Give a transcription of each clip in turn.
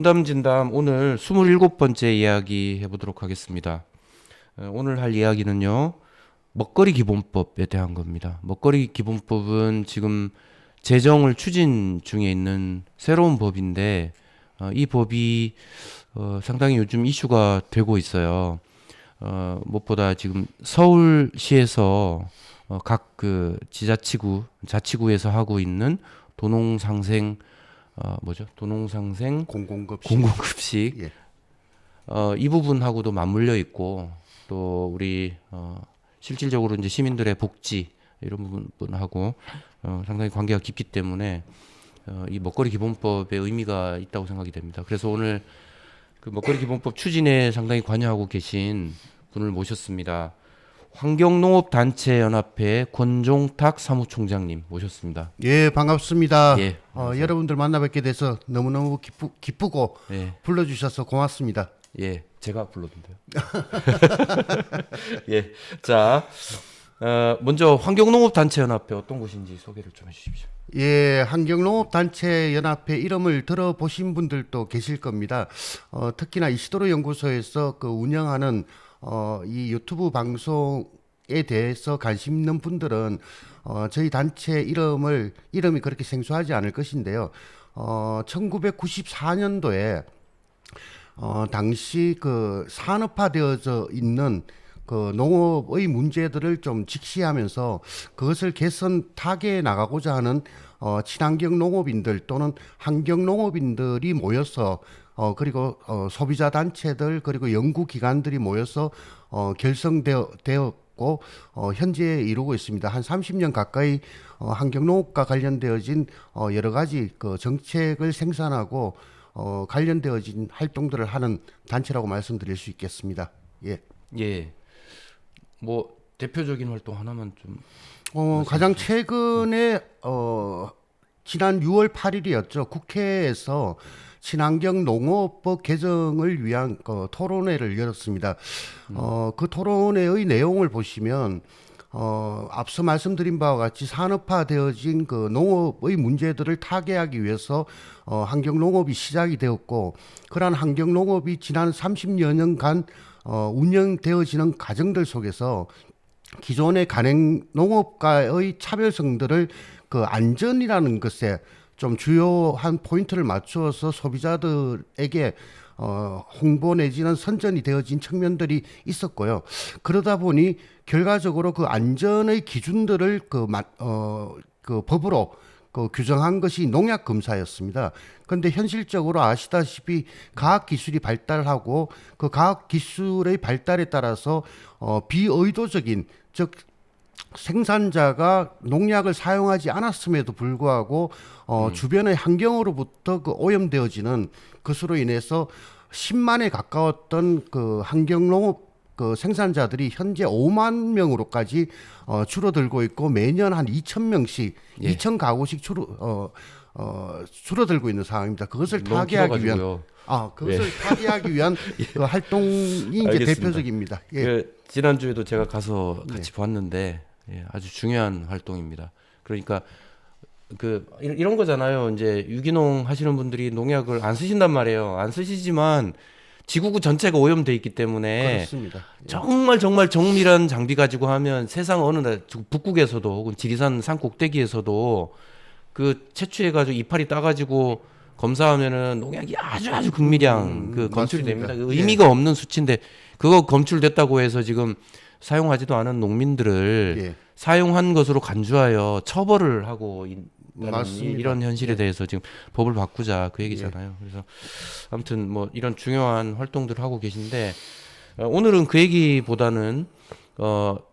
진담 오늘 27번째 이야기 해보도록 하겠습니다. 오늘 할 이야기는요. 먹거리 기본법에 대한 겁니다. 먹거리 기본법은 지금 제정을 추진 중에 있는 새로운 법인데 이 법이 상당히 요즘 이슈가 되고 있어요. 무엇보다 지금 서울시에서 각 그 자치구에서 하고 있는 도농상생 도농상생 공공급식. 공공급식 예. 이 부분하고도 맞물려 있고 또 우리 실질적으로 이제 시민들의 복지 이런 부분하고 상당히 관계가 깊기 때문에 이 먹거리 기본법의 의미가 있다고 생각이 됩니다. 그래서 오늘 그 먹거리 기본법 추진에 상당히 관여하고 계신 분을 모셨습니다. 환경농업단체연합회 권종탁 사무총장님 모셨습니다. 예, 반갑습니다. 예, 안녕하세요. 여러분들 만나 뵙게 돼서 너무너무 기쁘고 예, 불러주셔서 고맙습니다. 예, 제가 불렀는데요. 예, 자, 먼저 환경농업단체연합회 어떤 곳인지 소개를 좀 해주십시오. 예, 환경농업단체연합회 이름을 들어보신 분들도 계실 겁니다. 특히나 이시도로 연구소에서 그 운영하는 이 유튜브 방송에 대해서 관심 있는 분들은 저희 단체 이름이 그렇게 생소하지 않을 것인데요. 1994년도에 당시 그 산업화되어져 있는 그 농업의 문제들을 좀 직시하면서 그것을 개선 타개해 나가고자 하는 친환경 농업인들 또는 환경 농업인들이 모여서 그리고 소비자 단체들 그리고 연구 기관들이 모여서 결성되었고 현재 이루고 있습니다. 한 30년 가까이 환경 농업과 관련되어진 여러 가지 그 정책을 생산하고 관련되어진 활동들을 하는 단체라고 말씀드릴 수 있겠습니다. 예. 예, 뭐 대표적인 활동 하나만 좀 가장 최근에 지난 6월 8일이었죠. 국회에서 친환경 농업법 개정을 위한 토론회를 열었습니다. 그 토론회의 내용을 보시면 앞서 말씀드린 바와 같이 산업화되어진 그 농업의 문제들을 타개하기 위해서 환경 농업이 시작이 되었고 그러한 환경 농업이 지난 30여 년간 운영되어지는 과정들 속에서 기존의 간행 농업과의 차별성들을 그 안전이라는 것에 좀 주요한 포인트를 맞추어서 소비자들에게 홍보 내지는 선전이 되어진 측면들이 있었고요. 그러다 보니 결과적으로 그 안전의 기준들을 그 법으로 그 규정한 것이 농약 검사였습니다. 그런데 현실적으로 아시다시피 과학 기술이 발달하고 그 과학 기술의 발달에 따라서 비의도적인 즉 생산자가 농약을 사용하지 않았음에도 불구하고 주변의 환경으로부터 그 오염되어지는 것으로 인해서 10만에 가까웠던 그 환경농업 그 생산자들이 현재 5만 명으로까지 줄어들고 있고 매년 한 2천 명씩, 예. 2천 가구씩 줄어들고 있는 상황입니다. 그것을 너무 타개하기 위한 길어가지고요. 그것을 타개하기 위한 그 활동이 이제 알겠습니다. 대표적입니다. 예. 그 지난주에도 제가 가서 같이 봤는데 예, 아주 중요한 활동입니다. 그러니까 그 이런 거잖아요. 이제 유기농 하시는 분들이 농약을 안 쓰신단 말이에요. 안 쓰시지만 지구구 전체가 오염돼 있기 때문에 그렇습니다. 정말 정밀한 장비 가지고 하면 세상 어느 날 북극에서도 혹은 지리산 산 꼭대기에서도 그 채취해가지고 이파리 따가지고 검사하면은 농약이 아주 극미량 그 검출이 맞습니다. 됩니다. 그 의미가 없는 수치인데 그거 검출됐다고 해서 지금 사용하지도 않은 농민들을 예. 사용한 것으로 간주하여 처벌을 하고 있다는 맞습니다. 이런 현실에 대해서 지금 법을 바꾸자 그 얘기잖아요. 그래서 아무튼 뭐 이런 중요한 활동들을 하고 계신데 오늘은 그 얘기보다는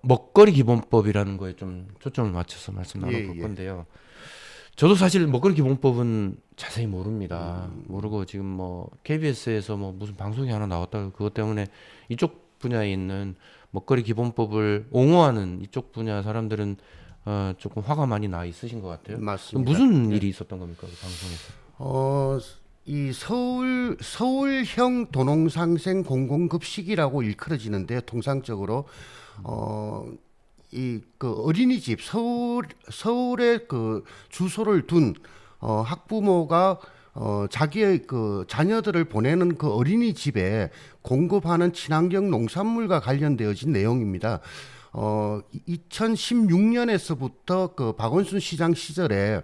먹거리 기본법이라는 거에 좀 초점을 맞춰서 말씀 나눠볼 예. 건데요. 저도 사실 먹거리 기본법은 자세히 모릅니다. 모르고 지금 뭐 KBS에서 뭐 무슨 방송이 하나 나왔다고 그것 때문에 이쪽 분야에 있는 먹거리 기본법을 옹호하는 이쪽 분야 사람들은 조금 화가 많이 나 있으신 것 같아요. 맞습니다. 무슨 일이 있었던 겁니까 그 방송에서? 이 서울형 도농상생 공공급식이라고 일컬어지는데요. 통상적으로 이 그 어린이집 서울에 그 주소를 둔 학부모가 자기의 그 자녀들을 보내는 그 어린이집에 공급하는 친환경 농산물과 관련되어진 내용입니다. 2016년에서부터 그 박원순 시장 시절에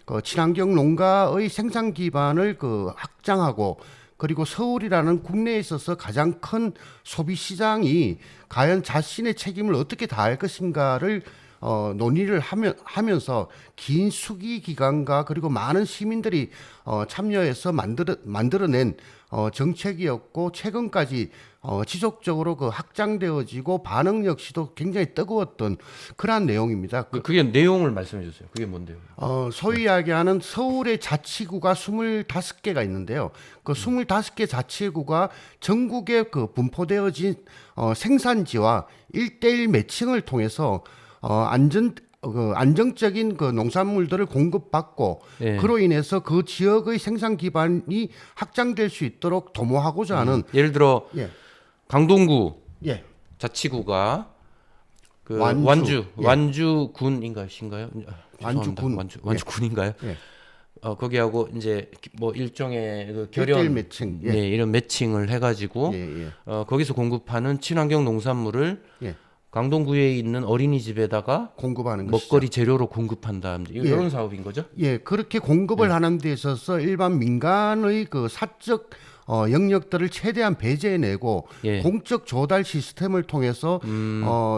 그 친환경 농가의 생산 기반을 그 확장하고 그리고 서울이라는 국내에 있어서 가장 큰 소비 시장이 과연 자신의 책임을 어떻게 다할 것인가를 논의를 하면서 긴 수기 기간과 그리고 많은 시민들이 참여해서 만들어낸 정책이었고 최근까지 지속적으로 그 확장되어지고 반응 역시도 굉장히 뜨거웠던 그러한 내용입니다. 그게 내용을 말씀해 주세요. 그게 뭔데요? 소위 이야기하는 서울의 자치구가 25개가 있는데요. 그 25개 자치구가 전국에 그 분포되어진 생산지와 1대1 매칭을 통해서 안정적인 그 농산물들을 공급받고 예. 그로 인해서 그 지역의 생산 기반이 확장될 수 있도록 도모하고자 하는 예를 들어 예. 강동구 예. 자치구가 그 완주. 예. 완주군인가요? 완주군. 완주군인가요? 예. 거기하고 이제 뭐 일종의 그 1대1 결연 매칭. 예. 네, 이런 매칭을 해가지고 예, 예. 거기서 공급하는 친환경 농산물을 예. 강동구에 있는 어린이집에다가 공급하는 것이죠. 먹거리 재료로 공급한다. 이런 사업인 거죠? 예, 그렇게 공급을 하는 데 있어서 일반 민간의 그 사적 영역들을 최대한 배제해내고 예. 공적 조달 시스템을 통해서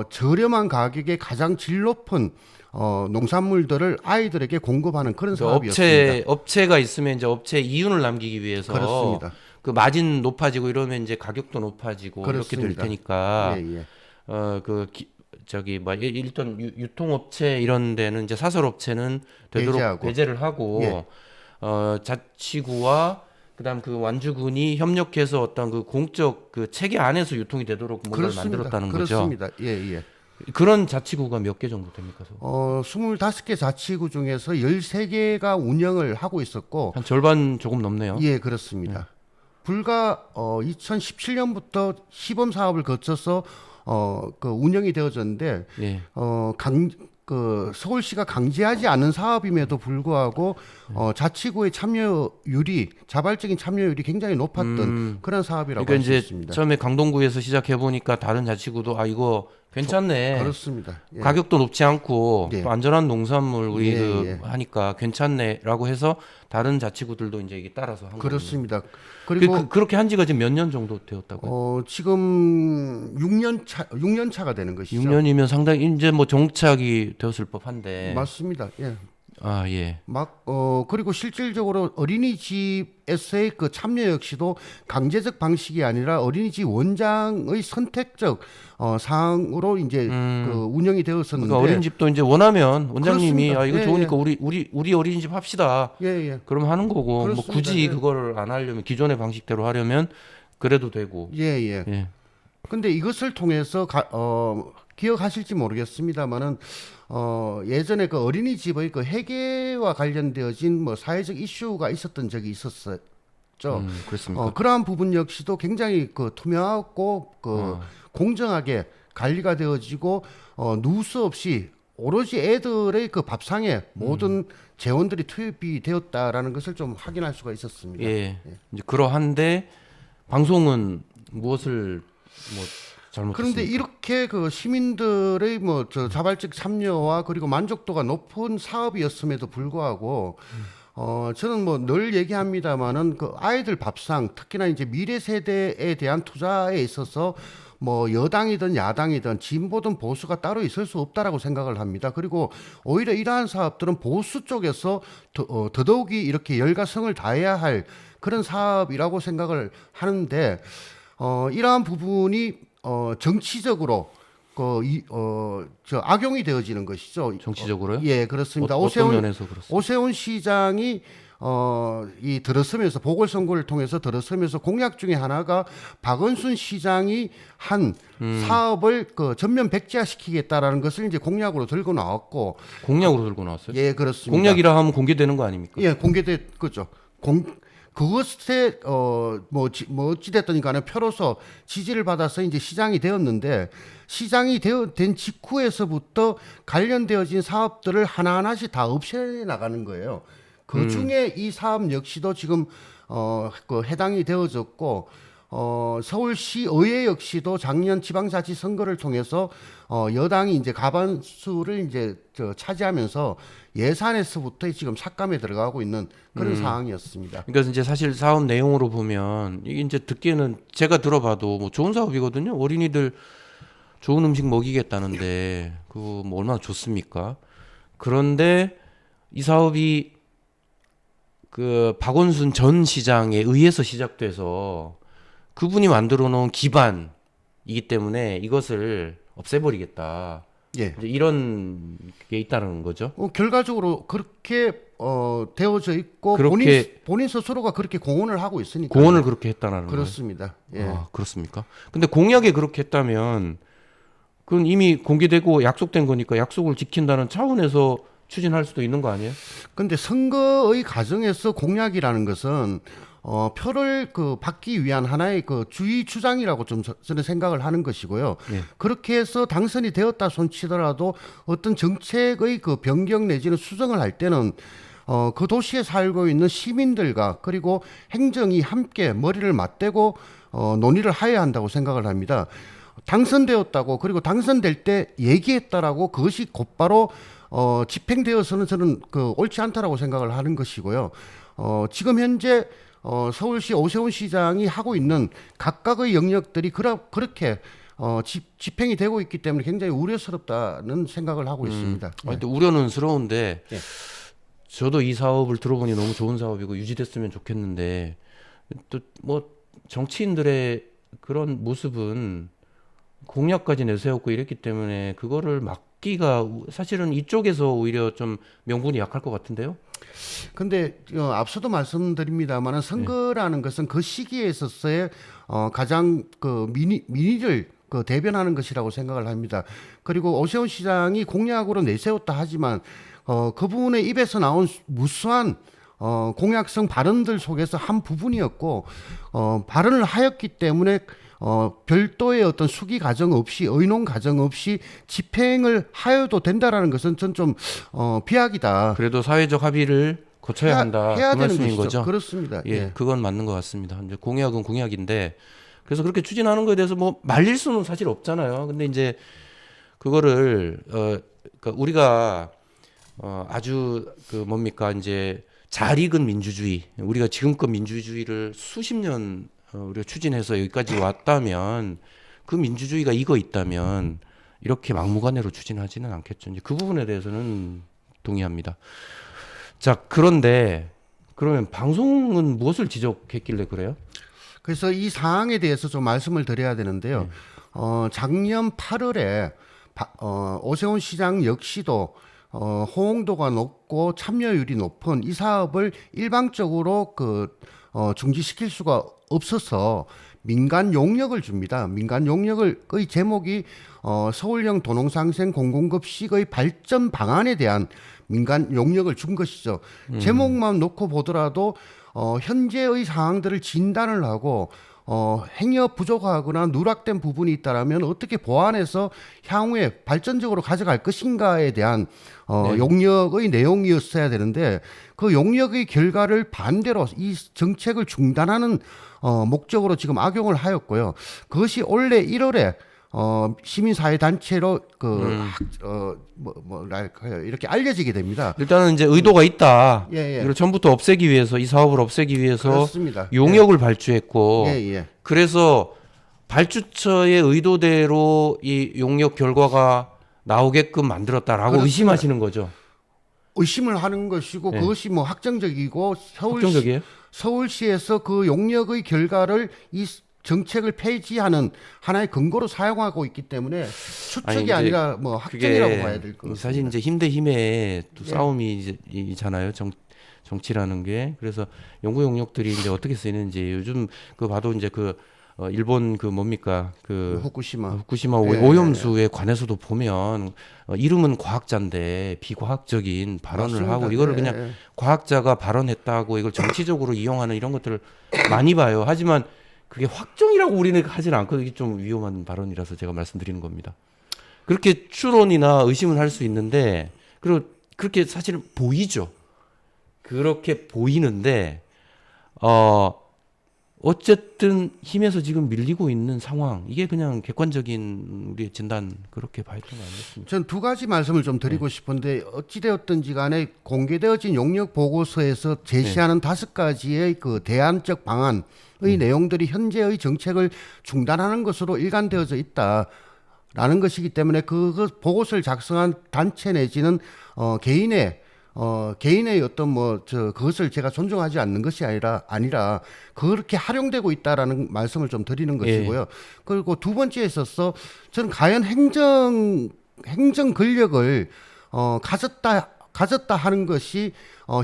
저렴한 가격에 가장 질 높은 농산물들을 아이들에게 공급하는 그런 사업이었습니다. 업체가 있으면 이제 업체 이윤을 남기기 위해서 그렇습니다. 그 마진 높아지고 이러면 이제 가격도 높아지고 이렇게 될 그렇습니다. 테니까 예, 예. 일단 유통업체 이런 데는 이제 사설업체는 되도록 배제하고. 배제를 하고 예. 자치구와 그다음 그 완주군이 협력해서 어떤 그 공적 그 체계 안에서 유통이 되도록 뭔가를 만들었다는 거죠. 그렇습니다. 예, 예. 그런 자치구가 몇 개 정도 됩니까? 25개 자치구 중에서 13개가 운영을 하고 있었고 한 절반 조금 넘네요. 예, 그렇습니다. 불과 2017년부터 시범 사업을 거쳐서 그 운영이 되어졌는데 예. 그 서울시가 강제하지 않은 사업임에도 불구하고 자치구의 참여율이 자발적인 참여율이 굉장히 높았던 그런 사업이라고 그러니까 할 수 이제 있습니다. 처음에 강동구에서 시작해 보니까 다른 자치구도 이거 괜찮네. 그렇습니다. 예. 가격도 높지 않고 예. 또 안전한 농산물 우리 예. 하니까 괜찮네라고 해서 다른 자치구들도 이제 이게 따라서 한 거예요. 그렇습니다. 그리고 그렇게 한 지가 지금 몇 년 정도 되었다고요? 지금 6년 차가 되는 것이죠. 6년이면 상당히 이제 뭐 정착이 되었을 법한데. 맞습니다. 예. 아 예. 그리고 실질적으로 어린이집에서의 그 참여 역시도 강제적 방식이 아니라 어린이집 원장의 선택적 사항으로 이제 그 운영이 되었었는데. 그러니까 어린이집도 이제 원하면 원장님이 그렇습니다. 아 이거 예, 좋으니까 우리 어린이집 합시다. 예, 예. 그럼 하는 거고 뭐 그렇습니다. 굳이 예. 그거를 안 하려면 기존의 방식대로 하려면 그래도 되고. 예, 예. 예. 근데 이것을 통해서 기억하실지 모르겠습니다만은 예전에 그 어린이집의 그 회계와 관련되어진 뭐 사회적 이슈가 있었던 적이 있었었죠. 그렇습니까? 그러한 부분 역시도 굉장히 그 투명하고 공정하게 관리가 되어지고 누수 없이 오로지 애들의 그 밥상에 모든 재원들이 투입이 되었다라는 것을 좀 확인할 수가 있었습니다. 예. 이제 그러한데 방송은 무엇을 뭐 잘못했습니까? 그런데 이렇게 그 시민들의 뭐 저 자발적 참여와 그리고 만족도가 높은 사업이었음에도 불구하고 저는 뭐 늘 얘기합니다마는 그 아이들 밥상 특히나 이제 미래 세대에 대한 투자에 있어서 뭐 여당이든 야당이든 진보든 보수가 따로 있을 수 없다라고 생각을 합니다. 그리고 오히려 이러한 사업들은 보수 쪽에서 더더욱이 이렇게 열과성을 다해야 할 그런 사업이라고 생각을 하는데 이러한 부분이 정치적으로 저 악용이 되어지는 것이죠. 정치적으로요? 예, 그렇습니다. 어떤 면에서 그렇습니까? 오세훈 시장이 이 들어서면서 보궐선거를 통해서 들어서면서 공약 중에 하나가 박원순 시장이 한 사업을 그 전면 백지화시키겠다라는 것을 이제 공약으로 들고 나왔고. 공약으로 들고 나왔어요? 예, 그렇습니다. 공약이라 하면 공개되는 거 아닙니까? 예, 공개된 거죠. 그것에 뭐 어찌됐든 간에 표로서 지지를 받아서 이제 시장이 되었는데 시장이 된 직후에서부터 관련되어진 사업들을 하나하나씩 다 없애 나가는 거예요. 그 중에 이 사업 역시도 지금 그 해당이 되어졌고 서울시 의회 역시도 작년 지방자치 선거를 통해서 여당이 이제 과반수를 이제 차지하면서 예산에서부터 지금 삭감에 들어가고 있는 그런 상황이었습니다. 그러니까 이제 사실 사업 내용으로 보면 이게 이제 듣기에는 제가 들어봐도 뭐 좋은 사업이거든요. 어린이들 좋은 음식 먹이겠다는데 그거 뭐 얼마나 좋습니까? 그런데 이 사업이 그 박원순 전 시장에 의해서 시작돼서 그분이 만들어 놓은 기반이기 때문에 이것을 없애버리겠다. 예. 이제 이런 게 있다는 거죠. 결과적으로 그렇게 되어져 있고 그렇게 본인 스스로가 그렇게 공언을 하고 있으니까 공언을 그렇게 했다는 거예요. 그렇습니다. 예. 아, 그렇습니까? 근데 공약에 그렇게 했다면 그건 이미 공개되고 약속된 거니까 약속을 지킨다는 차원에서 추진할 수도 있는 거 아니에요? 근데 선거의 과정에서 공약이라는 것은 표를 받기 위한 하나의 주의 주장이라고 좀 저는 생각을 하는 것이고요. 예. 그렇게 해서 당선이 되었다 손치더라도 어떤 정책의 변경 내지는 수정을 할 때는 그 도시에 살고 있는 시민들과 그리고 행정이 함께 머리를 맞대고 논의를 해야 한다고 생각을 합니다. 당선되었다고 그리고 당선될 때 얘기했다라고 그것이 곧바로 집행되어서는 저는 옳지 않다라고 생각을 하는 것이고요. 지금 현재 서울시 오세훈 시장이 하고 있는 각각의 영역들이 그렇게 집행이 되고 있기 때문에 굉장히 우려스럽다는 생각을 하고 있습니다. 아니, 또 우려는스러운데 예. 저도 이 사업을 들어보니 너무 좋은 사업이고 유지됐으면 좋겠는데 또 뭐 정치인들의 그런 모습은 공약까지 내세웠고 이랬기 때문에 그거를 막기가 사실은 이쪽에서 오히려 좀 명분이 약할 것 같은데요. 근데 앞서도 말씀드립니다만은 선거라는 것은 그 시기에 있어서의 가장 민의를 대변하는 것이라고 생각을 합니다. 그리고 오세훈 시장이 공약으로 내세웠다 하지만 그분의 입에서 나온 무수한 공약성 발언들 속에서 한 부분이었고 발언을 하였기 때문에 별도의 어떤 수기 과정 없이 의논 과정 없이 집행을 하여도 된다라는 것은 전 좀 비약이다. 그래도 사회적 합의를 거쳐야 한다. 해야 그 되는 말씀인 것이죠. 거죠. 그렇습니다. 예, 예. 그건 맞는 것 같습니다. 이제 공약은 공약인데 그래서 그렇게 추진하는 거에 대해서 뭐 말릴 수는 사실 없잖아요. 근데 이제 그거를 그러니까 우리가 아주 뭡니까 이제 잘 익은 민주주의, 우리가 지금껏 민주주의를 수십 년 우리가 추진해서 여기까지 왔다면 그 민주주의가 익어 있다면 이렇게 막무가내로 추진하지는 않겠죠. 이제 그 부분에 대해서는 동의합니다. 자, 그런데 그러면 방송은 무엇을 지적했길래 그래요? 그래서 이 사항에 대해서 좀 말씀을 드려야 되는데요. 작년 8월에 오세훈 시장 역시도 호응도가 높고 참여율이 높은 이 사업을 일방적으로 중지시킬 수가 없어서 민간 용역을 줍니다. 민간 용역의 제목이 서울형 도농상생 공공급식의 발전 방안에 대한 민간 용역을 준 것이죠. 제목만 놓고 보더라도 현재의 상황들을 진단을 하고 행여 부족하거나 누락된 부분이 있다라면 어떻게 보완해서 향후에 발전적으로 가져갈 것인가에 대한 용역의 내용이었어야 되는데 그 용역의 결과를 반대로 이 정책을 중단하는 목적으로 지금 악용을 하였고요. 그것이 올해 1월에 시민사회단체로 뭐랄까요 이렇게 알려지게 됩니다. 일단은 이제 의도가 있다. 예, 예. 이걸 전부터 없애기 위해서 이 사업을 없애기 위해서 그렇습니다. 용역을 발주했고 예, 예. 그래서 발주처의 의도대로 이 용역 결과가 나오게끔 만들었다라고 그렇습니다. 의심하시는 거죠. 의심을 하는 것이고 예. 그것이 뭐 확정적이고 확정적이에요? 서울시에서 그 용역의 결과를 이 정책을 폐지하는 하나의 근거로 사용하고 있기 때문에 추측이 이제 아니라 뭐 확정이라고 봐야 될 것 같습니다. 사실 이제 힘 대 힘의 또 예. 싸움이잖아요. 정치라는 게. 그래서 연구 용역들이 이제 어떻게 쓰이는지 요즘 그 봐도 이제 일본 뭡니까 후쿠시마 후쿠시마 예, 오염수에 관해서도 보면 이름은 과학자인데 비과학적인 발언을 맞습니다. 하고 이거를 예, 그냥 예. 과학자가 발언했다고 이걸 정치적으로 이용하는 이런 것들을 많이 봐요. 하지만 그게 확정이라고 우리는 하지는 않고 이게 좀 위험한 발언이라서 제가 말씀드리는 겁니다. 그렇게 추론이나 의심을 할 수 있는데 그리고 그렇게 사실은 보이죠. 그렇게 보이는데 어쨌든 힘에서 지금 밀리고 있는 상황 이게 그냥 객관적인 우리의 진단 그렇게 봐야 되는 거 아니겠습니까? 전 두 가지 말씀을 좀 드리고 싶은데 어찌되었든지 간에 공개되어진 용역 보고서에서 제시하는 5가지의 그 대안적 방안의 내용들이 현재의 정책을 중단하는 것으로 일관되어져 있다라는 것이기 때문에 그 보고서를 작성한 단체 내지는 개인의 어떤 그것을 제가 존중하지 않는 것이 아니라 그렇게 활용되고 있다라는 말씀을 좀 드리는 것이고요. 그리고 두 번째에 있어서 저는 과연 행정 권력을 가졌다 하는 것이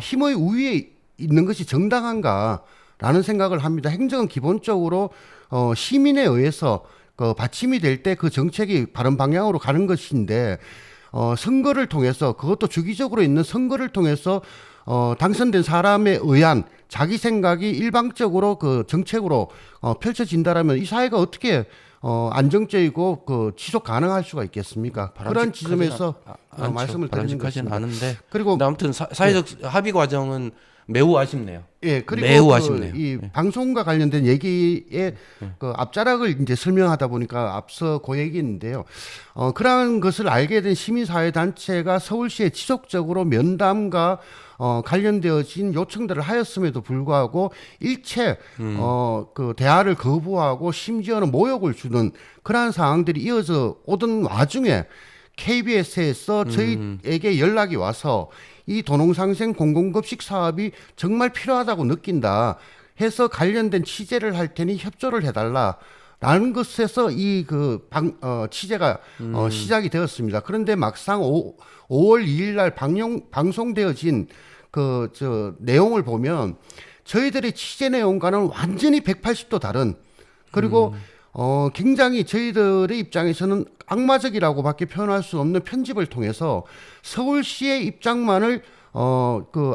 힘의 우위에 있는 것이 정당한가라는 생각을 합니다. 행정은 기본적으로 시민에 의해서 받침이 될 때 그 정책이 바른 방향으로 가는 것인데 선거를 통해서 그것도 주기적으로 있는 선거를 통해서 당선된 사람에 의한 자기 생각이 일방적으로 그 정책으로 펼쳐진다라면 이 사회가 어떻게 안정적이고 그 지속 가능할 수가 있겠습니까? 그런 지점에서 말씀을 드리는 것입니다. 않은데 그리고 아무튼 사회적 합의 과정은 매우 아쉽네요. 예, 그리고 매우 아쉽네요. 이 방송과 관련된 얘기의 그 앞자락을 이제 설명하다 보니까 앞서 그 얘기인데요. 그러한 것을 알게 된 시민사회 단체가 서울시에 지속적으로 면담과 관련되어진 요청들을 하였음에도 불구하고 일체 그 대화를 거부하고 심지어는 모욕을 주는 그러한 상황들이 이어져 오던 와중에 KBS에서 저희에게 연락이 와서 이 도농상생 공공급식 사업이 정말 필요하다고 느낀다 해서 관련된 취재를 할 테니 협조를 해달라라는 것에서 이 취재가 시작이 되었습니다. 그런데 막상 5월 2일 날 방송되어진 내용을 보면 저희들의 취재 내용과는 완전히 180도 다른 그리고 굉장히 저희들의 입장에서는 악마적이라고밖에 표현할 수 없는 편집을 통해서 서울시의 입장만을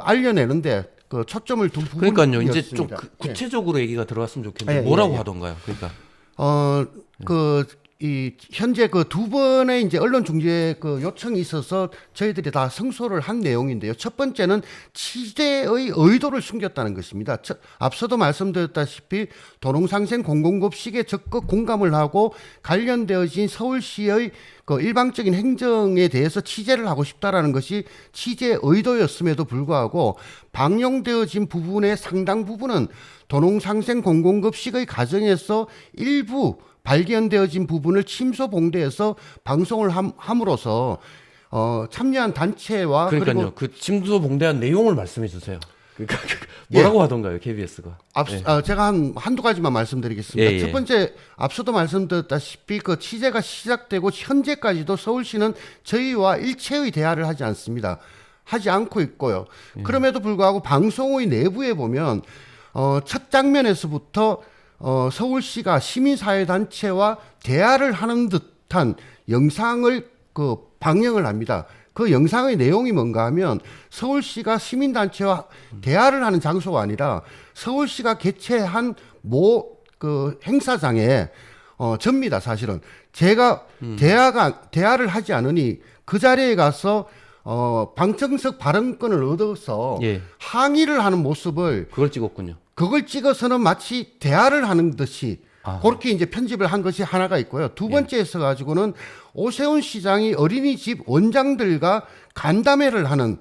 알려내는데 그 초점을 둔 부분이었습니다. 그러니까요. 이제 좀 구체적으로 얘기가 들어왔으면 좋겠는데 뭐라고 하던가요? 그러니까 현재 그 두 번의 이제 언론 중재 요청이 있어서 저희들이 다 성소를 한 내용인데요. 첫 번째는 취재의 의도를 숨겼다는 것입니다. 앞서도 말씀드렸다시피 도농상생 공공급식에 적극 공감을 하고 관련되어진 서울시의 그 일방적인 행정에 대해서 취재를 하고 싶다라는 것이 취재 의도였음에도 불구하고 방영되어진 부분의 상당 부분은 도농상생 공공급식의 과정에서 일부 발견되어진 부분을 침소봉대해서 방송을 함으로써 참여한 단체와 그러니까요. 그 침소봉대한 내용을 말씀해 주세요. 그러니까 뭐라고 하던가요, KBS가? 제가 한두 가지만 말씀드리겠습니다. 예. 첫 번째, 앞서도 말씀드렸다시피 그 취재가 시작되고 현재까지도 서울시는 저희와 일체의 대화를 하지 않습니다. 하지 않고 있고요. 그럼에도 불구하고 방송의 내부에 보면 첫 장면에서부터 서울시가 시민사회단체와 대화를 하는 듯한 영상을 방영을 합니다. 그 영상의 내용이 뭔가 하면 서울시가 시민단체와 대화를 하는 장소가 아니라 서울시가 개최한 행사장에 접니다, 사실은. 제가 대화를 하지 않으니 그 자리에 가서 방청석 발언권을 얻어서 항의를 하는 모습을 그걸 찍었군요. 그걸 찍어서는 마치 대화를 하는 듯이 그렇게 이제 편집을 한 것이 하나가 있고요. 두 번째에 서 가지고는 오세훈 시장이 어린이집 원장들과 간담회를 하는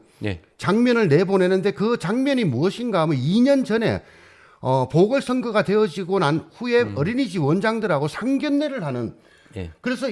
장면을 내보내는데 그 장면이 무엇인가 하면 2년 전에 보궐선거가 되어지고 난 후에 어린이집 원장들하고 상견례를 하는 그래서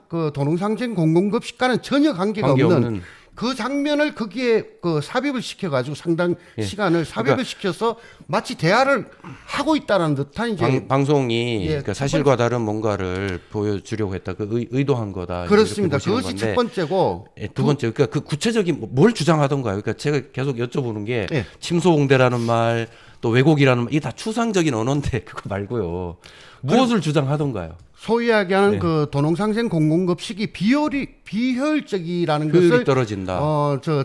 그 도농상생 공공급식과는 전혀 관계가 없는 그 장면을 거기에 삽입을 시켜가지고 상당 시간을 삽입을 시켜서 마치 대화를 하고 있다는 듯한 이제 방송이 그러니까 사실과 다른 뭔가를 보여주려고 했다. 그 의도한 거다. 그렇습니다. 그것이 첫 번째고 두 번째 그러니까 그 구체적인 뭘 주장하던가요? 그러니까 제가 계속 여쭤보는 게 침소봉대라는 말, 또 왜곡이라는 말, 이게 다 추상적인 언어인데 그거 말고요. 무엇을 주장하던가요? 소위 이야기하는 그 도농상생 공공급식이 비효율적이라는 것을 떨어진다.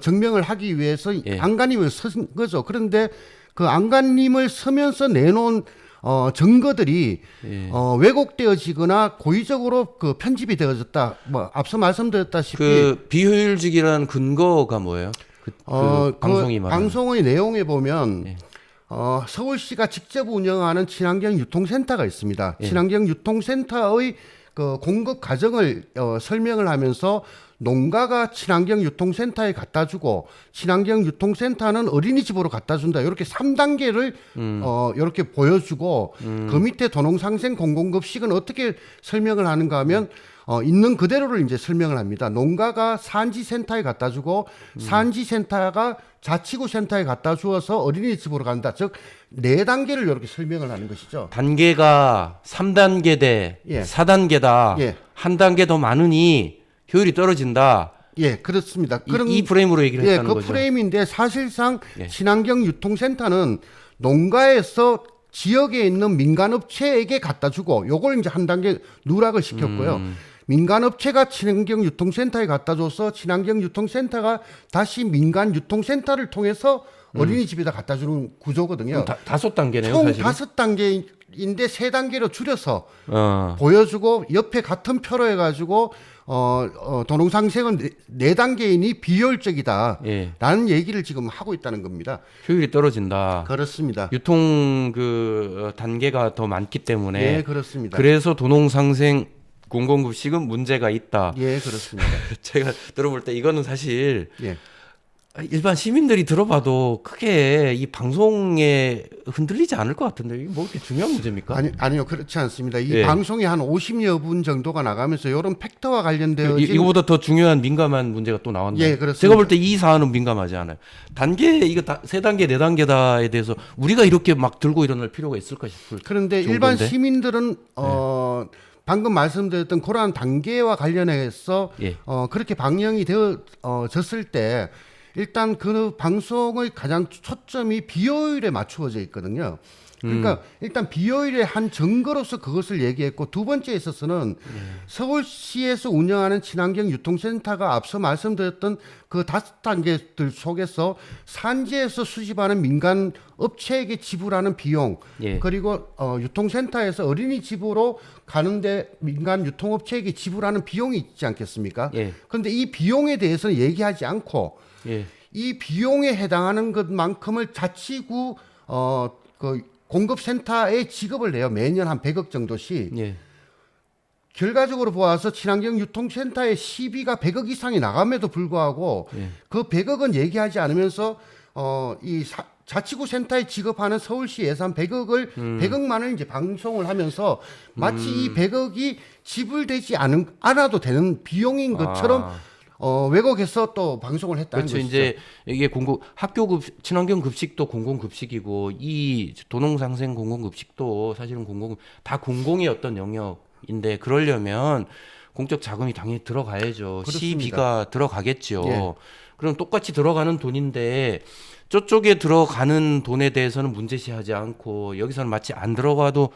증명을 하기 위해서 안간힘을 쓴 거죠. 그런데 그 안간힘을 쓰면서 내놓은 증거들이 왜곡되어지거나 고의적으로 그 편집이 되어졌다. 앞서 말씀드렸다시피 그 비효율적이라는 근거가 뭐예요? 방송이 말하는. 방송의 내용에 보면 예. 서울시가 직접 운영하는 친환경 유통센터가 있습니다. 예. 친환경 유통센터의 그 공급 과정을 설명을 하면서 농가가 친환경 유통센터에 갖다 주고 친환경 유통센터는 어린이집으로 갖다 준다. 이렇게 3단계를 이렇게 보여주고 그 밑에 도농상생 공공급식은 어떻게 설명을 하는가 하면 있는 그대로를 이제 설명을 합니다. 농가가 산지센터에 갖다 주고 산지센터가 자치구 센터에 갖다 주어서 어린이집으로 간다. 즉 4단계를 이렇게 설명을 하는 것이죠. 단계가 3단계 대 예. 4단계다. 예. 한 단계 더 많으니 효율이 떨어진다. 예, 그렇습니다. 이 프레임으로 얘기를 예, 했다는 그 거죠. 프레임인데 사실상 예. 친환경 유통센터는 농가에서 지역에 있는 민간업체에게 갖다 주고 요걸 이제 한 단계 누락을 시켰고요. 민간업체가 친환경 유통센터에 갖다 줘서 친환경 유통센터가 다시 민간 유통센터를 통해서 어린이집에다 갖다 주는 구조거든요. 그럼 5단계네요, 총 사실은. 5단계인데 3단계로 줄여서 보여주고 보여주고 옆에 같은 표로 해가지고 도농상생은 4단계이니 비효율적이다. 예. 라는 얘기를 지금 하고 있다는 겁니다. 효율이 떨어진다. 그렇습니다. 유통 단계가 더 많기 때문에 예, 그렇습니다. 그래서 도농상생 공공급식은 문제가 있다. 예, 그렇습니다. 제가 들어볼 때 이거는 사실 예. 일반 시민들이 들어봐도 크게 이 방송에 흔들리지 않을 것 같은데 이게 뭐 그렇게 중요한 문제입니까? 아니요, 그렇지 않습니다. 이 예. 방송이 한 50여 분 정도가 나가면서 이런 팩터와 관련되어 이거보다 더 중요한 민감한 문제가 또 나왔나요? 예, 그렇습니다. 제가 볼 때 이 사안은 민감하지 않아요. 단계 이거 3단계, 4단계다에 대해서 우리가 이렇게 막 들고 일어날 필요가 있을까 싶을 그런데 정도인데? 일반 시민들은 방금 말씀드렸던 그러한 단계와 관련해서 예. 그렇게 방영이 되어졌을 때 일단 그 방송의 가장 초점이 비효율에 맞추어져 있거든요. 그러니까 일단 비효율의 한 증거로서 그것을 얘기했고 두 번째에 있어서는 서울시에서 운영하는 친환경 유통센터가 앞서 말씀드렸던 그 5단계들 속에서 산지에서 수집하는 민간 업체에게 지불하는 비용 예. 그리고 유통센터에서 어린이집으로 가는데 민간 유통업체에게 지불하는 비용이 있지 않겠습니까? 예. 그런데 이 비용에 대해서는 얘기하지 않고 예. 이 비용에 해당하는 것만큼을 자치구 그 공급센터에 지급을 해요. 매년 한 100억 정도씩. 예. 결과적으로 보아서 친환경 유통센터의 시비가 100억 이상이 나감에도 불구하고 예. 그 100억은 얘기하지 않으면서 자치구 센터에 지급하는 서울시 예산 100억을 100억만을 이제 방송을 하면서 마치 이 100억이 지불되지 않아도 되는 비용인 것처럼 왜곡해서 또 방송을 했다는 그렇죠. 것이죠. 이제 이게 학교 친환경 급식도 공공 급식이고 이 도농상생 공공 급식도 사실은 다 공공의 어떤 영역인데 그러려면 공적 자금이 당연히 들어가야죠. 그렇습니다. 시비가 들어가겠죠. 예. 그럼 똑같이 들어가는 돈인데 저쪽에 들어가는 돈에 대해서는 문제시하지 않고 여기서는 마치 안 들어가도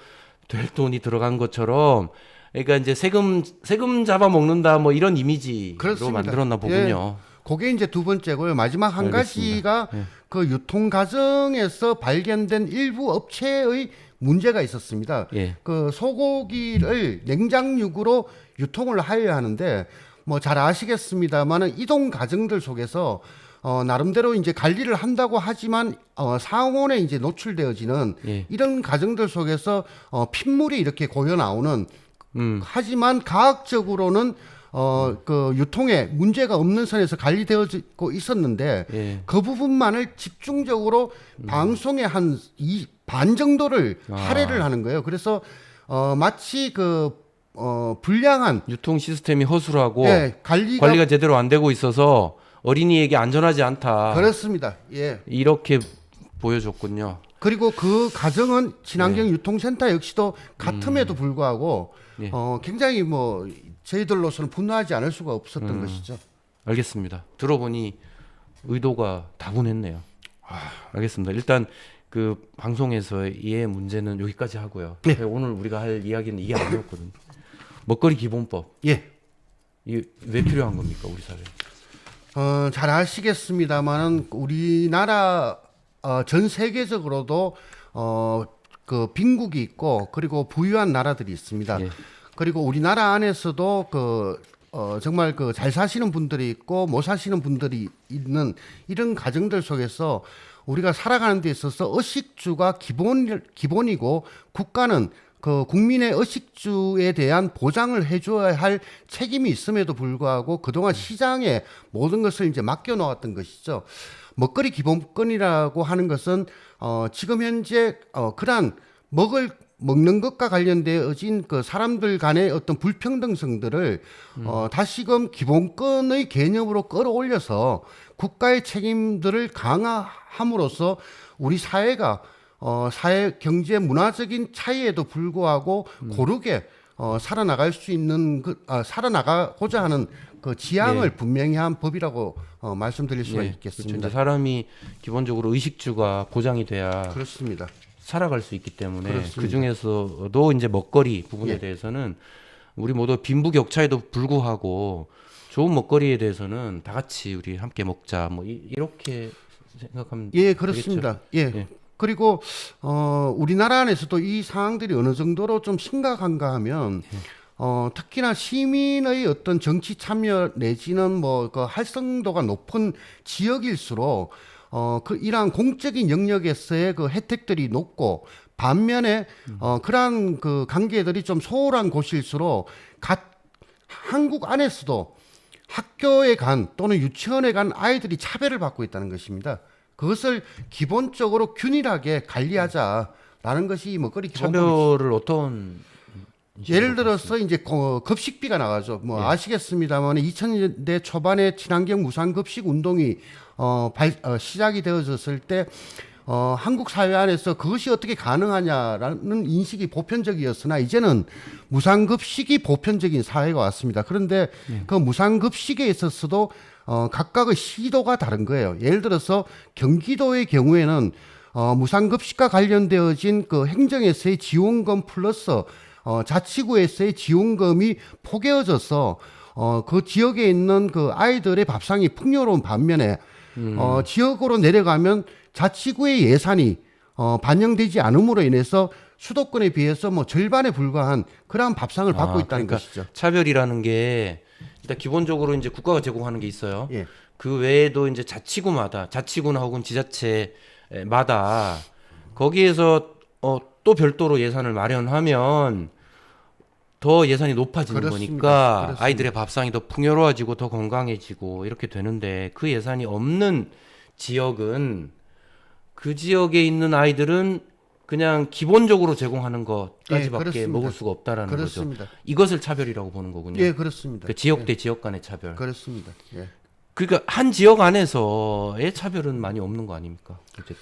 될 돈이 들어간 것처럼 그러니까 이제 세금 잡아먹는다 뭐 이런 이미지로 그렇습니다. 만들었나 보군요. 예, 그게 이제 두 번째고요. 마지막 한 알겠습니다. 가지가 예. 그 유통 과정에서 발견된 일부 업체의 문제가 있었습니다. 예. 그 소고기를 냉장육으로 유통을 하여야 하는데 뭐 잘 아시겠습니다만은 이동 과정들 속에서 나름대로 이제 관리를 한다고 하지만 상온에 이제 노출되어지는 예. 이런 과정들 속에서 핏물이 이렇게 고여 나오는 하지만 과학적으로는 그 유통에 문제가 없는 선에서 관리되어지고 있었는데 예. 그 부분만을 집중적으로 방송에 한 반 정도를 할애를 하는 거예요. 그래서 마치 불량한 유통 시스템이 허술하고 예, 관리가 제대로 안 되고 있어서 어린이에게 안전하지 않다. 그렇습니다. 예. 이렇게 보여줬군요. 그리고 그 과정은 친환경 유통센터 역시도 같음에도 불구하고 예. 굉장히 뭐 저희들로서는 분노하지 않을 수가 없었던 것이죠. 알겠습니다. 들어보니 의도가 다분했네요. 알겠습니다. 일단 그 방송에서의 문제는 여기까지 하고요. 네. 오늘 우리가 할 이야기는 이게 아니었거든요. 먹거리 기본법. 예. 이게 왜 필요한 겁니까, 우리 사회에? 잘 아시겠습니다만은 우리나라 전 세계적으로도 그 빈국이 있고 그리고 부유한 나라들이 있습니다. 예. 그리고 우리나라 안에서도 그 정말 그 잘 사시는 분들이 있고 못 사시는 분들이 있는 이런 가정들 속에서 우리가 살아가는 데 있어서 의식주가 기본이고 국가는 그 국민의 의식주에 대한 보장을 해줘야 할 책임이 있음에도 불구하고 그동안 시장에 모든 것을 이제 맡겨놓았던 것이죠. 먹거리 기본권이라고 하는 것은 지금 현재 그러한 먹는 것과 관련되어진 그 사람들 간의 어떤 불평등성들을 다시금 기본권의 개념으로 끌어올려서 국가의 책임들을 강화함으로써 우리 사회가 사회 경제 문화적인 차이에도 불구하고 고르게 살아나갈 수 있는 살아나가고자 하는 그 지향을 분명히 한 법이라고 말씀드릴 수가 그렇죠. 있겠습니다. 이제 사람이 기본적으로 의식주가 보장이 돼야 그렇습니다. 살아갈 수 있기 때문에 그렇습니다. 그 중에서도 이제 먹거리 부분에 예. 대해서는 우리 모두 빈부격차에도 불구하고 좋은 먹거리에 대해서는 다 같이 우리 함께 먹자 뭐 이렇게 생각하면 예, 그렇습니다. 되겠죠? 예. 그리고 우리나라 안에서도 이 상황들이 어느 정도로 좀 심각한가 하면 특히나 시민의 어떤 정치 참여 내지는 뭐 그 활성도가 높은 지역일수록 이러한 공적인 영역에서의 그 혜택들이 높고 반면에 그러한 그 관계들이 좀 소홀한 곳일수록 한국 안에서도 학교에 간 또는 유치원에 간 아이들이 차별을 받고 있다는 것입니다. 그것을 기본적으로 균일하게 관리하자라는 것이 먹거리 기본권. 차별을 어떤 예를 들어서 이제 급식비가 나가죠. 뭐 아시겠습니다만 2000년대 초반에 친환경 무상급식 운동이 시작이 되어졌을 때 한국 사회 안에서 그것이 어떻게 가능하냐라는 인식이 보편적이었으나 이제는 무상급식이 보편적인 사회가 왔습니다. 그런데 그 무상급식에 있어서도 각각의 시도가 다른 거예요. 예를 들어서 경기도의 경우에는 무상급식과 관련되어진 그 행정에서의 지원금 플러스 자치구에서의 지원금이 포개어져서 그 지역에 있는 그 아이들의 밥상이 풍요로운 반면에 지역으로 내려가면 자치구의 예산이 반영되지 않음으로 인해서 수도권에 비해서 뭐 절반에 불과한 그러한 밥상을 받고 있다는 그러니까 것이죠. 차별이라는 게 일단 기본적으로 이제 국가가 제공하는 게 있어요. 예. 그 외에도 이제 자치구나 혹은 지자체마다 거기에서 또 별도로 예산을 마련하면 더 예산이 높아지는 그렇습니다. 거니까 그렇습니다. 아이들의 밥상이 더 풍요로워지고 더 건강해지고 이렇게 되는데 그 예산이 없는 지역은 그 지역에 있는 아이들은 그냥 기본적으로 제공하는 것까지밖에 그렇습니다. 먹을 수가 없다라는 그렇습니다. 거죠. 이것을 차별이라고 보는 거군요. 예, 그렇습니다. 그 지역 대 지역 간의 차별. 그렇습니다. 예. 그러니까 한 지역 안에서의 차별은 많이 없는 거 아닙니까? 어쨌든.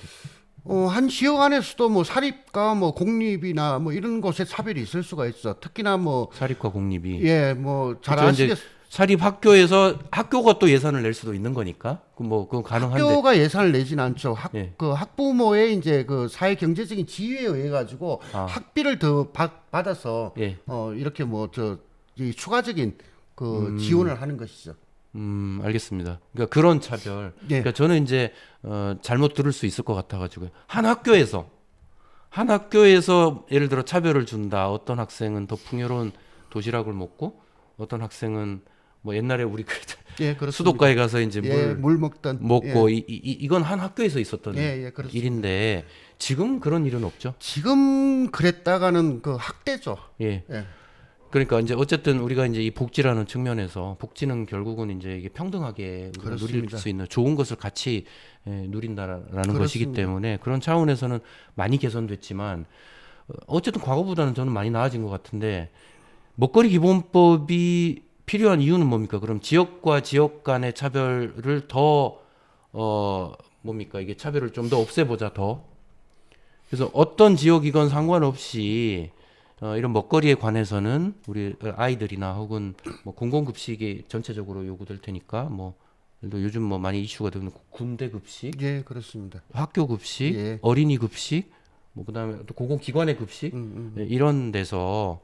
한 지역 안에서도 뭐 사립과 뭐 공립이나 뭐 이런 곳에 차별이 있을 수가 있어. 특히나 뭐 사립과 공립이. 예, 뭐 잘 그렇죠. 이제 아시겠. 사립 학교에서 학교가 또 예산을 낼 수도 있는 거니까. 그건 가능한데. 학교가 예산을 내진 않죠. 예. 그 학부모의 이제 그 사회 경제적인 지위에 의해 가지고 학비를 더 받아서 예. 이렇게 뭐 이 추가적인 그 지원을 하는 것이죠. 알겠습니다. 그러니까 그런 차별. 예. 그러니까 저는 이제 잘못 들을 수 있을 것 같아가지고 한 학교에서 예를 들어 차별을 준다. 어떤 학생은 더 풍요로운 도시락을 먹고 어떤 학생은 뭐 옛날에 우리 예, 그렇습니다. 수도가에 가서 이제 물 먹던 먹고 이건 한 학교에서 있었던 그렇습니다. 일인데 지금 그런 일은 없죠. 지금 그랬다가는 그 학대죠. 예. 예. 그러니까 이제 어쨌든 우리가 이제 이 복지라는 측면에서 복지는 결국은 이제 이게 평등하게 우리가 누릴 그렇습니다. 수 있는 좋은 것을 같이 누린다라는 그렇습니다. 것이기 때문에 그런 차원에서는 많이 개선됐지만 어쨌든 과거보다는 저는 많이 나아진 것 같은데 먹거리 기본법이 필요한 이유는 뭡니까? 그럼 지역과 지역 간의 차별을 더 뭡니까? 이게 차별을 좀 더 없애보자 더. 그래서 어떤 지역이건 상관없이 이런 먹거리에 관해서는 우리 아이들이나 혹은 뭐 공공급식이 전체적으로 요구될 테니까 뭐 예를 들어 요즘 뭐 많이 이슈가 되는 군대 급식, 예, 그렇습니다. 학교 급식, 예. 어린이 급식, 뭐 그다음에 또 공공기관의 급식 이런 데서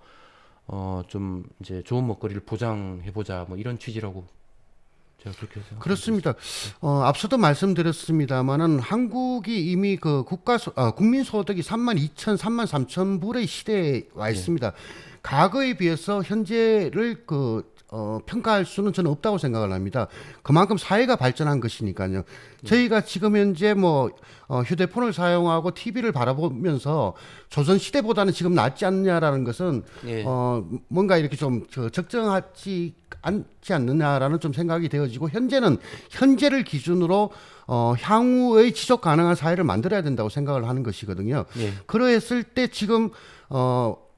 좀 이제 좋은 먹거리를 보장해 보자 뭐 이런 취지라고 제가 그렇게 생각합니다. 그렇습니다. 앞서도 말씀드렸습니다만은 한국이 이미 그 국민 소득이 32,000, 33,000불의 시대에 와 있습니다. 과거에 비해서 현재를 평가할 수는 저는 없다고 생각을 합니다. 그만큼 사회가 발전한 것이니까요. 저희가 지금 현재 휴대폰을 사용하고 TV를 바라보면서 조선 시대보다는 지금 낫지 않느냐라는 것은 예. 뭔가 이렇게 좀 적정하지 않지 않느냐라는 좀 생각이 되어지고 현재를 기준으로 향후의 지속 가능한 사회를 만들어야 된다고 생각을 하는 것이거든요. 예. 그러했을 때 지금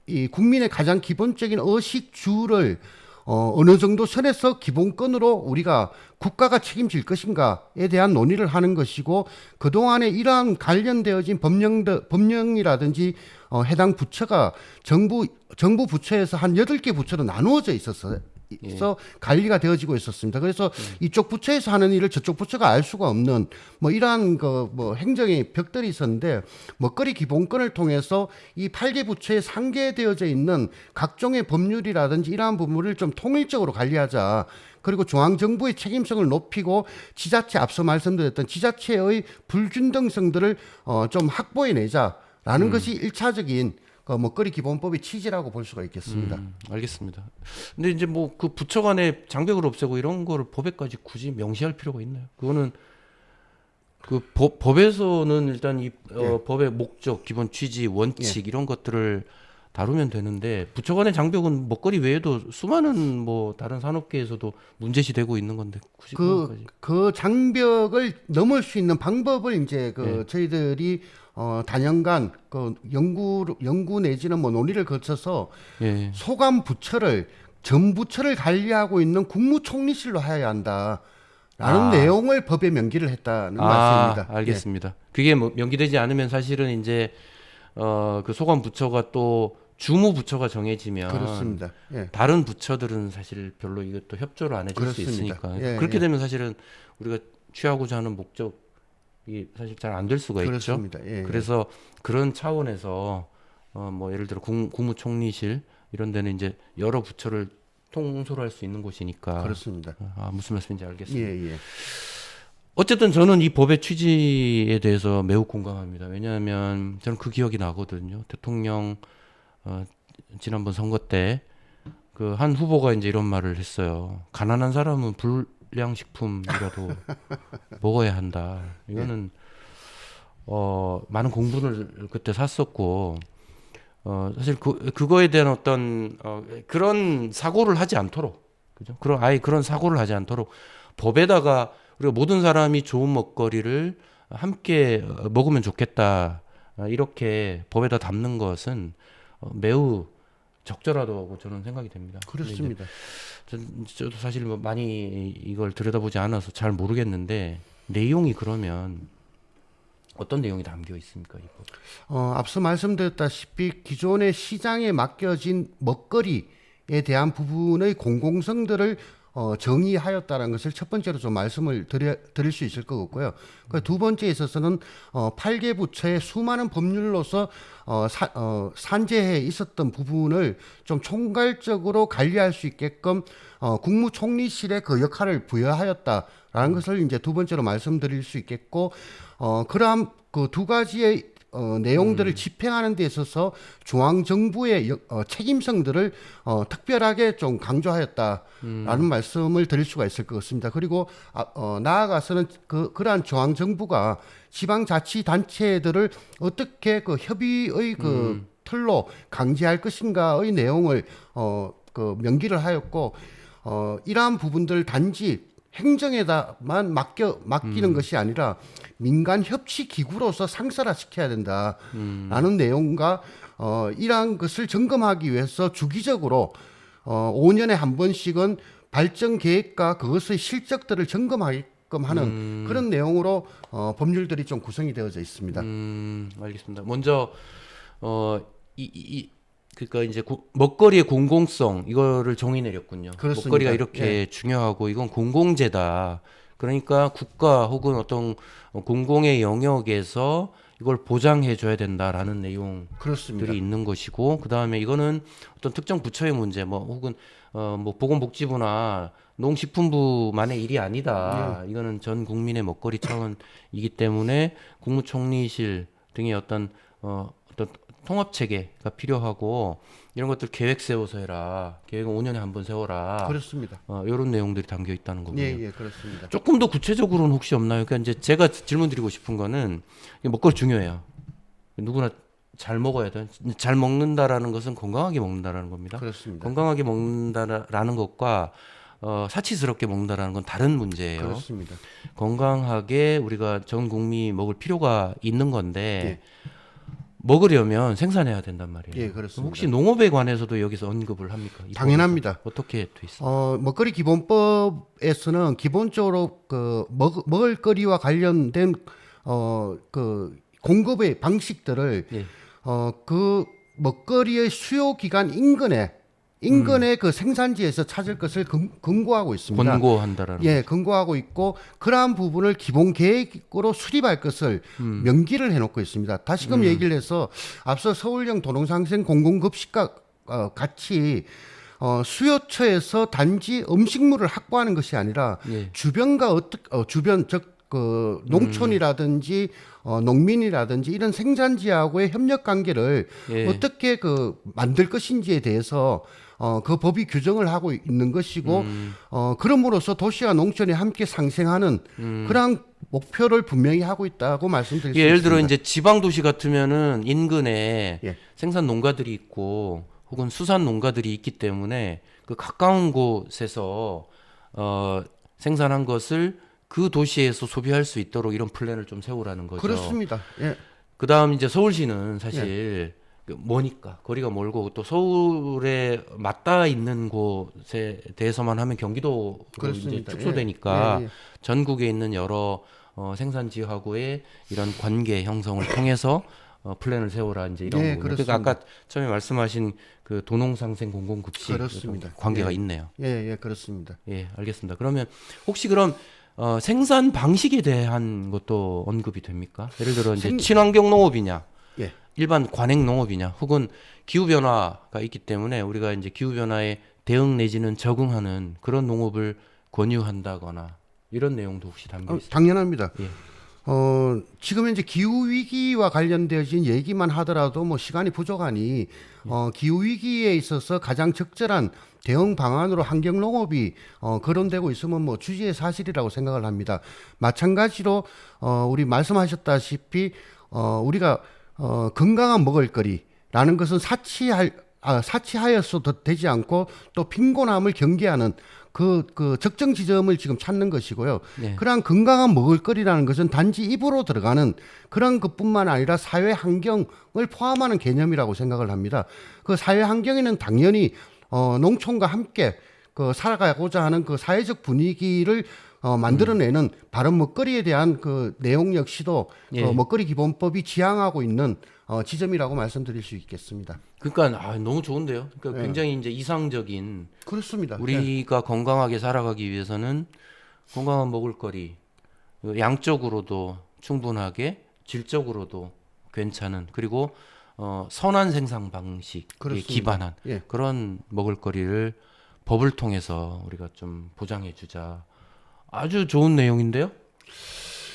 이 국민의 가장 기본적인 의식주를 어느 정도 선에서 기본권으로 우리가 국가가 책임질 것인가에 대한 논의를 하는 것이고, 그동안에 이러한 관련되어진 법령이라든지 해당 부처가 정부 부처에서 한 8개 부처로 나누어져 있었어요. 그래서 관리가 되어지고 있었습니다. 그래서 이쪽 부처에서 하는 일을 저쪽 부처가 알 수가 없는 이러한 행정의 벽들이 있었는데, 먹거리 기본권을 통해서 이 8개 부처에 상계되어져 있는 각종의 법률이라든지 이러한 부분을 좀 통일적으로 관리하자. 그리고 중앙정부의 책임성을 높이고 지자체, 앞서 말씀드렸던 지자체의 불균등성들을 좀 확보해내자라는 것이 일차적인 먹거리 기본법의 취지라고 볼 수가 있겠습니다. 알겠습니다. 근데 이제 그 부처 간의 장벽을 없애고 이런 거를 법에까지 굳이 명시할 필요가 있나요? 그거는 그 법에서는 일단 이 법의 목적, 기본 취지, 원칙 이런 것들을 다루면 되는데, 부처 간의 장벽은 먹거리 외에도 수많은 다른 산업계에서도 문제시되고 있는 건데 굳이 그 장벽을 넘을 수 있는 방법을 이제 저희들이 단연간 연구 내지는 논의를 거쳐서 소관 부처를 전 부처를 관리하고 있는 국무총리실로 해야 한다라는 내용을 법에 명기를 했다는 말씀입니다. 알겠습니다. 그게 명기되지 않으면 사실은 이제 그 소관 부처가 또 주무 부처가 정해지면 그렇습니다. 다른 부처들은 사실 별로 이것도 협조를 안 해줄 수 있으니까 그렇게 되면 사실은 우리가 취하고자 하는 목적이 사실 잘 안 될 수가 그렇습니다. 있죠. 그래서 그런 차원에서 예를 들어 국무총리실 이런 데는 이제 여러 부처를 통솔할 수 있는 곳이니까. 그렇습니다. 무슨 말씀인지 알겠습니다. 어쨌든 저는 이 법의 취지에 대해서 매우 공감합니다. 왜냐하면 저는 그 기억이 나거든요. 대통령 지난번 선거 때 그 한 후보가 이제 이런 말을 했어요. 가난한 사람은 불량식품이라도 먹어야 한다. 이거는 많은 공분을 그때 샀었고, 사실 그거에 대한 어떤 그런 사고를 하지 않도록, 그죠? 아예 그런 사고를 하지 않도록 법에다가 우리가 모든 사람이 좋은 먹거리를 함께 먹으면 좋겠다, 이렇게 법에다 담는 것은 매우 적절하다고 저는 생각이 됩니다. 그렇습니다. 저도 사실 많이 이걸 들여다보지 않아서 잘 모르겠는데, 내용이 그러면 어떤 내용이 담겨 있습니까, 이 법? 앞서 말씀드렸다시피 기존의 시장에 맡겨진 먹거리에 대한 부분의 공공성들을 정의하였다는 것을 첫 번째로 좀 말씀을 드릴 수 있을 것 같고요. 두 번째에 있어서는 8개 부처의 수많은 법률로서 산재해 있었던 부분을 좀 총괄적으로 관리할 수 있게끔 국무총리실의 그 역할을 부여하였다라는 것을 이제 두 번째로 말씀드릴 수 있겠고, 그러한 그 두 가지의 내용들을 집행하는 데 있어서 중앙정부의 책임성들을 특별하게 좀 강조하였다라는 말씀을 드릴 수가 있을 것 같습니다. 그리고 나아가서는 그러한 중앙정부가 지방자치단체들을 어떻게 그 협의의 그 틀로 강제할 것인가의 내용을 명기를 하였고, 이러한 부분들 단지 행정에다만 맡기는 것이 아니라 민간 협치 기구로서 상설화시켜야 된다라는 내용과 이러한 것을 점검하기 위해서 주기적으로 5년에 한 번씩은 발전 계획과 그것의 실적들을 점검하게끔 하는 그런 내용으로 법률들이 좀 구성이 되어져 있습니다. 알겠습니다. 먼저 그러니까 이제 먹거리의 공공성, 이거를 정의 내렸군요. 그렇습니다. 먹거리가 이렇게 중요하고 이건 공공재다. 그러니까 국가 혹은 어떤 공공의 영역에서 이걸 보장해 줘야 된다라는 내용들이 그렇습니다. 있는 것이고, 그다음에 이거는 어떤 특정 부처의 문제 혹은 보건복지부나 농식품부만의 일이 아니다. 이거는 전 국민의 먹거리 차원이기 때문에 국무총리실 등의 어떤 통합 체계가 필요하고 이런 것들 계획 세워서 해라. 계획은 5년에 한 번 세워라. 그렇습니다. 이런 내용들이 담겨 있다는 거고요. 예, 예, 그렇습니다. 조금 더 구체적으로는 혹시 없나요? 그러니까 이제 제가 질문드리고 싶은 거는 먹거리 중요해요. 누구나 잘 먹어야 돼. 잘 먹는다라는 것은 건강하게 먹는다라는 겁니다. 그렇습니다. 건강하게 먹는다라는 것과 사치스럽게 먹는다라는 건 다른 문제예요. 그렇습니다. 건강하게 우리가 전 국민이 먹을 필요가 있는 건데 예. 먹으려면 생산해야 된단 말이에요. 예, 그렇습니다. 혹시 농업에 관해서도 여기서 언급을 합니까? 이 당연합니다. 법에서? 어떻게 돼 있어요? 먹거리 기본법에서는 기본적으로 그 먹을거리와 관련된 그 공급의 방식들을 예. 그 먹거리의 수요 기간 인근의 그 생산지에서 찾을 것을 권고하고 있습니다. 권고한다라는. 예, 권고하고 있고 그러한 부분을 기본 계획으로 수립할 것을 명기를 해놓고 있습니다. 다시금 얘기를 해서 앞서 서울형 도농상생 공공급식과 같이 수요처에서 단지 음식물을 확보하는 것이 아니라 예. 주변과 주변 즉 그 농촌이라든지 농민이라든지 이런 생산지하고의 협력 관계를 예. 어떻게 그 만들 것인지에 대해서 그 법이 규정을 하고 있는 것이고 그럼으로써 도시와 농촌이 함께 상생하는 그러한 목표를 분명히 하고 있다고 말씀드릴 수 예를 있습니다. 들어 이제 지방 도시 같으면은 인근에 예. 생산 농가들이 있고 혹은 수산 농가들이 있기 때문에 그 가까운 곳에서 생산한 것을 그 도시에서 소비할 수 있도록 이런 플랜을 좀 세우라는 거죠. 그렇습니다. 예. 그다음 이제 서울시는 사실 머니까 거리가 멀고 또 서울에 맞닿아 있는 곳에 대해서만 하면 경기도로 이제 그렇습니다. 축소되니까 예, 예. 전국에 있는 여러 생산지하고의 이런 관계 형성을 통해서 플랜을 세워라 이제 이런 예, 거군요. 그렇습니다. 그러니까 아까 처음에 말씀하신 그 도농상생 공공급식 그렇습니다. 관계가 예. 있네요. 예, 예, 그렇습니다. 예, 알겠습니다. 그러면 혹시 그럼 생산 방식에 대한 것도 언급이 됩니까? 예를 들어 이제 친환경 농업이냐, 예. 일반 관행 농업이냐, 혹은 기후 변화가 있기 때문에 우리가 이제 기후 변화에 대응 내지는 적응하는 그런 농업을 권유한다거나 이런 내용도 혹시 담겨 있어요? 당연합니다. 예. 지금 현재 기후 위기와 관련되어진 얘기만 하더라도 뭐 시간이 부족하니 기후 위기에 있어서 가장 적절한 대응 방안으로 환경 농업이 거론되고 있으면 뭐 주지의 사실이라고 생각을 합니다. 마찬가지로 우리 말씀하셨다시피 우리가 건강한 먹을거리라는 것은 사치하여서도 되지 않고 또 빈곤함을 경계하는 그 적정 지점을 지금 찾는 것이고요. 네. 그러한 건강한 먹을거리라는 것은 단지 입으로 들어가는 그런 것뿐만 아니라 사회 환경을 포함하는 개념이라고 생각을 합니다. 그 사회 환경에는 당연히 농촌과 함께 그 살아가고자 하는 그 사회적 분위기를 만들어내는 바른 먹거리에 대한 그 내용 역시도 예. 그 먹거리 기본법이 지향하고 있는 지점이라고 말씀드릴 수 있겠습니다. 그러니까 너무 좋은데요. 그러니까 굉장히 이제 이상적인 그렇습니다. 우리가 건강하게 살아가기 위해서는 건강한 먹을거리, 양적으로도 충분하게, 질적으로도 괜찮은, 그리고 선한 생산 방식에 그렇습니다. 기반한 예. 그런 먹을거리를 법을 통해서 우리가 좀 보장해 주자. 아주 좋은 내용인데요.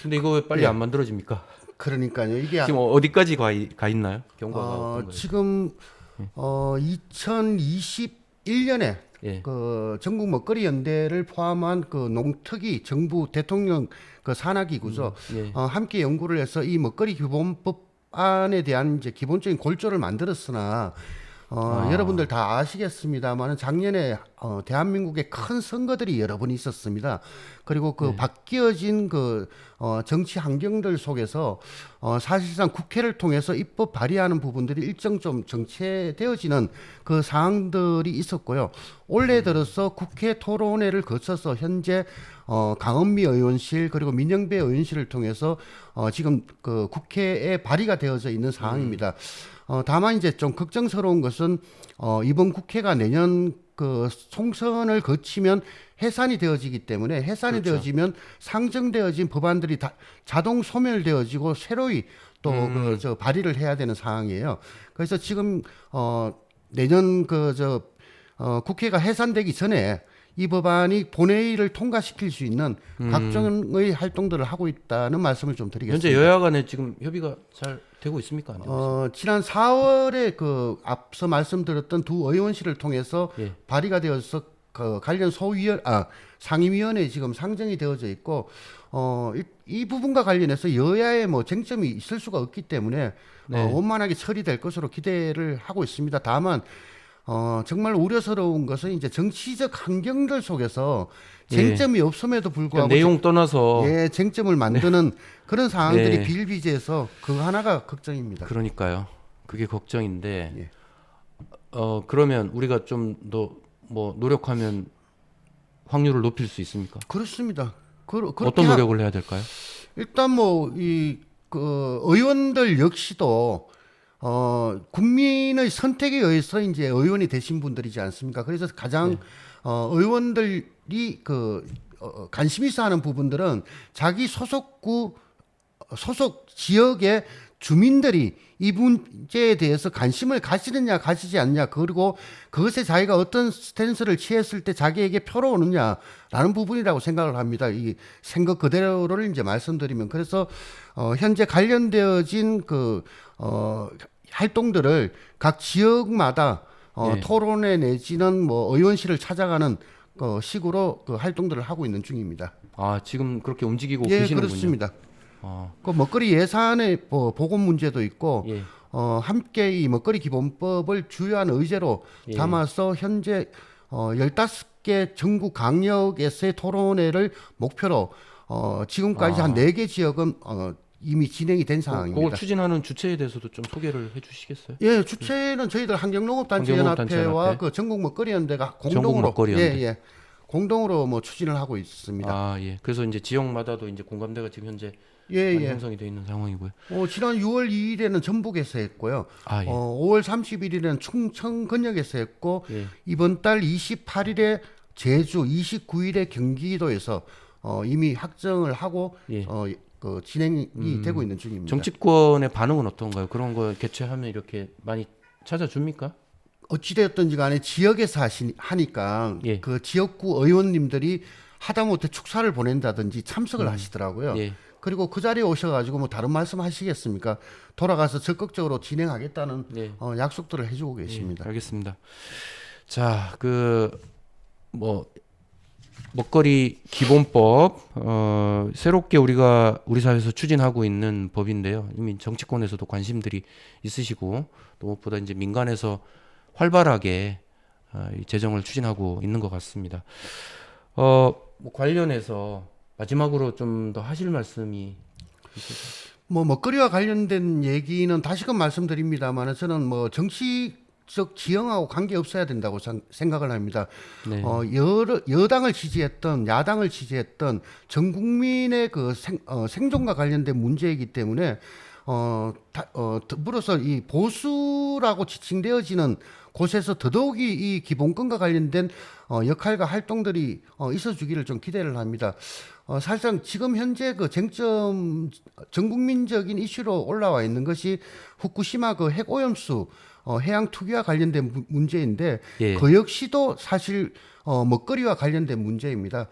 근데 이거 왜 빨리 예. 안 만들어집니까? 그러니까요. 이게 지금 어디까지 가 있나요? 경과가 어떤 거예요? 지금 2021년에 예. 그 전국 먹거리 연대를 포함한 그 농특위 정부 대통령 그 산하기구죠. 예. 함께 연구를 해서 이 먹거리 기본법안에 대한 이제 기본적인 골조를 만들었으나 여러분들 다 아시겠습니다만은 작년에 대한민국에 큰 선거들이 여러 번 있었습니다. 그리고 그 바뀌어진 그 정치 환경들 속에서 사실상 국회를 통해서 입법 발의하는 부분들이 일정 좀 정체되어지는 그 사항들이 있었고요. 올해 들어서 국회 토론회를 거쳐서 현재 강은미 의원실 그리고 민영배 의원실을 통해서 지금 그 국회에 발의가 되어져 있는 상황입니다. 다만 이제 좀 걱정스러운 것은 이번 국회가 내년 그 총선을 거치면 해산이 되어지기 때문에 해산이 그렇죠. 되어지면 상정되어진 법안들이 다 자동 소멸되어지고 새로이 또 그 발의를 해야 되는 상황이에요. 그래서 지금 내년 국회가 해산되기 전에 이 법안이 본회의를 통과시킬 수 있는 각종의 활동들을 하고 있다는 말씀을 좀 드리겠습니다. 현재 여야 간에 지금 협의가 잘 되고 있습니까? 안 되고 있습니까? 지난 4월에 그 앞서 말씀드렸던 두 의원실을 통해서 예. 발의가 되어서 그 관련 상임위원회에 지금 상정이 되어져 있고 이 부분과 관련해서 여야의 뭐 쟁점이 있을 수가 없기 때문에 네. 원만하게 처리될 것으로 기대를 하고 있습니다. 다만 정말 우려스러운 것은 이제 정치적 환경들 속에서 쟁점이 없음에도 불구하고 그러니까 내용 떠나서 쟁점을 만드는 그런 상황들이 네. 비일비재해서 그 하나가 걱정입니다. 그러니까요. 그게 걱정인데 예. 그러면 우리가 좀 더 뭐 노력하면 확률을 높일 수 있습니까? 그렇습니다. 어떤 노력을 해야 될까요? 일단 뭐 그 의원들 역시도 국민의 선택에 의해서 이제 의원이 되신 분들이지 않습니까? 그래서 가장 의원들이 관심 있어 하는 부분들은 자기 소속 지역의 주민들이 이 문제에 대해서 관심을 가지느냐 가지지 않느냐, 그리고 그것에 자기가 어떤 스탠스를 취했을 때 자기에게 표로 오느냐라는 부분이라고 생각을 합니다. 이 생각 그대로를 이제 말씀드리면, 그래서 현재 관련되어진 활동들을 각 지역마다 네. 토론회 내지는 뭐 의원실을 찾아가는 식으로 그 활동들을 하고 있는 중입니다. 아, 지금 그렇게 움직이고 예, 계시는군요. 그렇습니다. 아, 그 먹거리 예산의 보건 문제도 있고 예. 함께 이 먹거리 기본법을 주요한 의제로 예. 담아서 현재 15개 전국 강력에서의 토론회를 목표로 지금까지 한 4개 지역은 이미 진행이 된 상황입니다. 그걸 추진하는 주체에 대해서도 좀 소개를 해주시겠어요? 예, 주체는 저희들 환경농업단체연합회와 그 전국 먹거리연대가 전국 공동으로 먹거리연대. 공동으로 뭐 추진을 하고 있습니다. 아, 예. 그래서 이제 지역마다도 이제 공감대가 지금 현재 예, 많이 예. 형성이 되어 있는 상황이고요. 지난 6월 2일에는 전북에서 했고요. 아, 예. 5월 31일에는 충청 건역에서 했고 예. 이번 달 28일에 제주, 29일에 경기도에서 이미 확정을 하고 예. 진행이 되고 있는 중입니다. 정치권의 반응은 어떤가요? 그런 거 개최하면 이렇게 많이 찾아줍니까? 어찌되었든지 간에 지역에서 하니까 예. 그 지역구 의원님들이 하다못해 축사를 보낸다든지 참석을 하시더라고요. 예. 그리고 그 자리에 오셔가지고 뭐 다른 말씀 하시겠습니까? 돌아가서 적극적으로 진행하겠다는 예. 약속들을 해주고 계십니다. 예, 알겠습니다. 자, 뭐 먹거리 기본법 새롭게 우리 사회에서 추진하고 있는 법인데요. 이미 정치권에서도 관심들이 있으시고 또 무엇보다 이제 민간에서 활발하게 이 제정을 추진하고 있는 것 같습니다. 뭐 관련해서 마지막으로 좀 더 하실 말씀이 있으실까요? 뭐 먹거리와 관련된 얘기는 다시금 말씀드립니다만 저는 뭐 정치적 지형하고 관계 없어야 된다고 생각을 합니다. 네. 여당을 지지했던 야당을 지지했던 전 국민의 그 생존과 관련된 문제이기 때문에 더불어서 이 보수라고 지칭되어지는 곳에서 더더욱이 이 기본권과 관련된 역할과 활동들이 있어주기를 좀 기대를 합니다. 사실상 지금 현재 그 쟁점 전국민적인 이슈로 올라와 있는 것이 후쿠시마 그 핵오염수 해양 투기와 관련된 문제인데 예. 그 역시도 사실 먹거리와 관련된 문제입니다.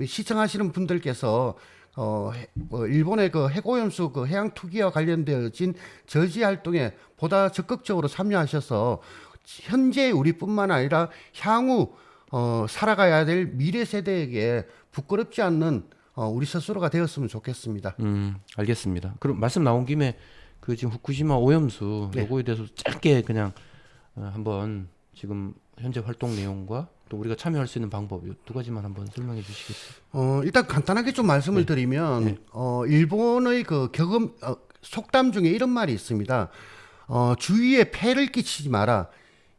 시청하시는 분들께서 일본의 그 핵오염수 그 해양 투기와 관련되어진 저지 활동에 보다 적극적으로 참여하셔서 현재 우리뿐만 아니라 향후 살아가야 될 미래 세대에게 부끄럽지 않는 우리 스스로가 되었으면 좋겠습니다. 알겠습니다. 그럼 말씀 나온 김에 그 지금 후쿠시마 오염수 네. 요거에 대해서 짧게 그냥 한번 지금 현재 활동 내용과 또 우리가 참여할 수 있는 방법 요 두 가지만 한번 설명해 주시겠어요? 일단 간단하게 좀 말씀을 드리면 네. 일본의 그 속담 중에 이런 말이 있습니다. 주위에 폐를 끼치지 마라.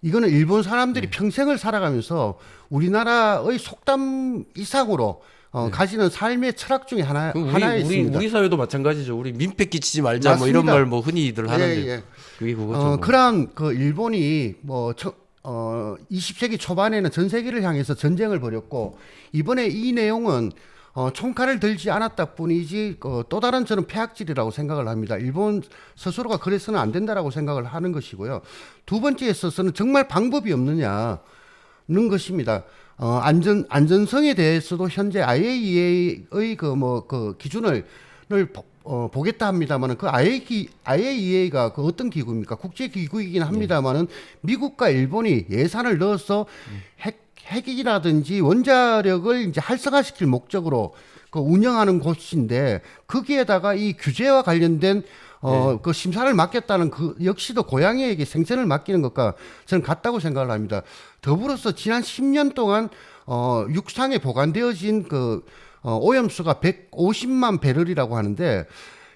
이거는 일본 사람들이 평생을 살아가면서 우리나라의 속담 이상으로 가지는 삶의 철학 중에 하나에 있습니다. 우리 사회도 마찬가지죠. 우리 민폐 끼치지 말자 뭐 이런 맞습니다. 말 뭐 흔히들 하는데 예. 그게 그거죠. 뭐. 그러한 그 일본이 20세기 초반에는 전 세계를 향해서 전쟁을 벌였고 이번에 이 내용은 총칼을 들지 않았다 뿐이지 또 다른 저는 폐악질이라고 생각을 합니다. 일본 스스로가 그래서는 안 된다라고 생각을 하는 것이고요. 두 번째에 있어서는 정말 방법이 없느냐는 것입니다. 안전성에 대해서도 현재 IAEA의 그 기준을 보겠다 합니다만은 그 IAEA가 그 어떤 기구입니까? 국제 기구이긴 합니다만은 미국과 일본이 예산을 넣어서 핵이라든지 원자력을 이제 활성화시킬 목적으로 그 운영하는 곳인데 거기에다가 이 규제와 관련된 그 심사를 맡겠다는 그 역시도 고양이에게 생선을 맡기는 것과 저는 같다고 생각을 합니다. 더불어서 지난 10년 동안 육상에 보관되어진 그 오염수가 150만 배럴이라고 하는데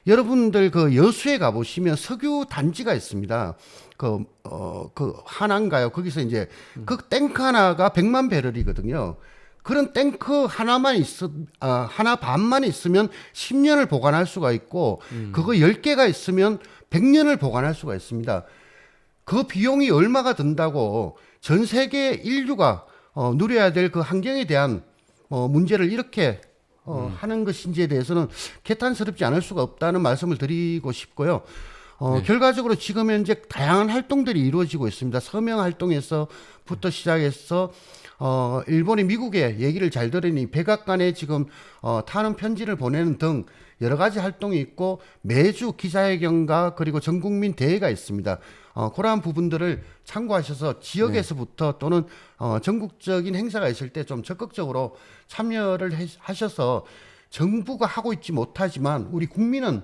여러분들 그 여수에 가보시면 석유 단지가 있습니다. 그 하나인가요? 거기서 이제 그 탱크 하나가 100만 배럴이거든요. 그런 탱크 하나 반만 있으면 10년을 보관할 수가 있고, 그거 10개가 있으면 100년을 보관할 수가 있습니다. 그 비용이 얼마가 든다고 전 세계 인류가 누려야 될 그 환경에 대한 문제를 이렇게 하는 것인지에 대해서는 개탄스럽지 않을 수가 없다는 말씀을 드리고 싶고요. 결과적으로 지금 현재 다양한 활동들이 이루어지고 있습니다. 서명 활동에서부터 시작해서 일본이 미국에 얘기를 잘 들으니 백악관에 지금 탄원 편지를 보내는 등 여러 가지 활동이 있고 매주 기자회견과 그리고 전국민 대회가 있습니다. 그러한 부분들을 참고하셔서 지역에서부터 또는 전국적인 행사가 있을 때 좀 적극적으로 참여를 하셔서 정부가 하고 있지 못하지만 우리 국민은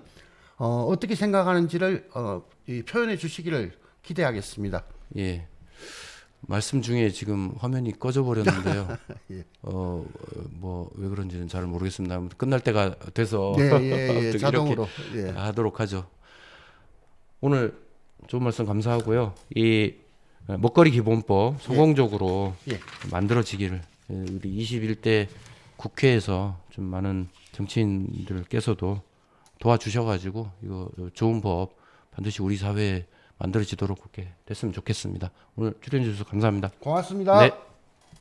어떻게 생각하는지를 표현해 주시기를 기대하겠습니다. 예. 말씀 중에 지금 화면이 꺼져 버렸는데요. 예. 뭐 왜 그런지는 잘 모르겠습니다. 아무튼 끝날 때가 돼서 예, 자동으로 이렇게 하도록 하죠. 오늘 좋은 말씀 감사하고요. 이 먹거리 기본법 성공적으로 만들어지기를 우리 21대 국회에서 좀 많은 정치인들께서도 도와주셔가지고 이거 좋은 법 반드시 우리 사회에 만들어지도록 그렇게 됐으면 좋겠습니다. 오늘 출연해 주셔서 감사합니다. 고맙습니다. 네.